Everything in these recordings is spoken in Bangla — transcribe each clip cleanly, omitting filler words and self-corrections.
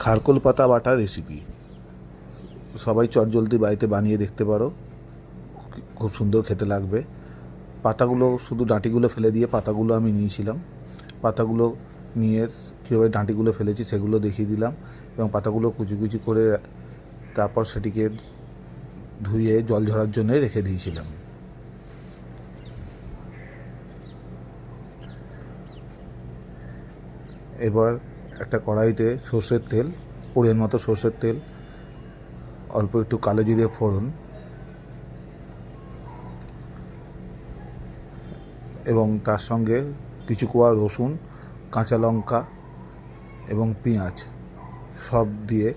খারকোল পাতা বাটা রেসিপি। সবাই চটজলদি বাড়িতে বানিয়ে দেখতে পারো, খুব সুন্দর খেতে লাগবে। পাতাগুলো শুধু ডাঁটিগুলো ফেলে দিয়ে পাতাগুলো আমি নিয়েছিলাম। পাতাগুলো নিয়ে কীভাবে ডাঁটিগুলো ফেলেছি সেগুলো দেখিয়ে দিলাম এবং পাতাগুলো কুচি কুচি করে তারপর সেটিকে ধুয়ে জল ঝরার জন্য রেখে দিয়েছিলাম। এবার একটা কড়াইতে সর্ষের তেল, পরিমাণ মতো সর্ষের তেল, অল্প একটু কালো জিরে ফোড়ন এবং তার সঙ্গে কিছু কোয়া রসুন, কাঁচা লঙ্কা এবং পেঁয়াজ সব দিয়ে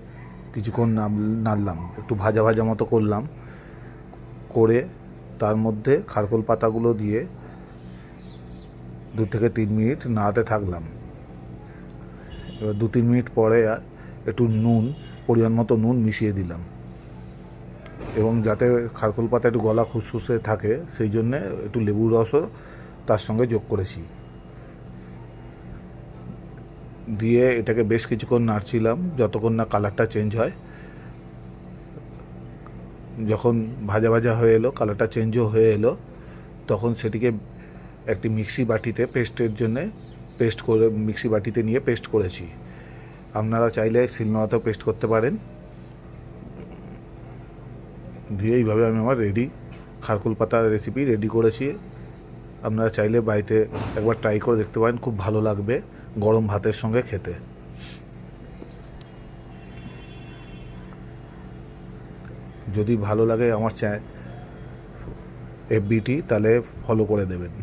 কিছুক্ষণ নাড়লাম, একটু ভাজা ভাজা মতো করলাম। করে তার মধ্যে খারকোল পাতাগুলো দিয়ে 2 থেকে 3 মিনিট নাড়াতে থাকলাম। এবার 2-3 মিনিট পরে একটু নুন, পরিমাণ মতো নুন মিশিয়ে দিলাম এবং যাতে খারকোল পাতা একটু গলা খুসখুসে থাকে সেই জন্যে একটু লেবুর রসও তার সঙ্গে যোগ করেছি। দিয়ে এটাকে বেশ কিছুক্ষণ নাড়ছিলাম যতক্ষণ না কালারটা চেঞ্জ হয়। যখন ভাজা ভাজা হয়ে এলো, কালারটা চেঞ্জও হয়ে এলো, তখন সেটিকে একটি মিক্সি বাটিতে পেস্টের জন্যে মিক্সি বাটিতে নিয়ে পেস্ট করেছি। আপনারা চাইলে শিলনোড়াতেও পেস্ট করতে পারেন। দিয়ে এইভাবে আমি আমার খারকোল পাতার রেসিপি রেডি করেছি। আপনারা চাইলে বাড়িতে একবার ট্রাই করে দেখতে পারেন, খুব ভালো লাগবে গরম ভাতের সঙ্গে খেতে। যদি ভালো লাগে আমার FBT তাহলে ফলো করে দেবেন।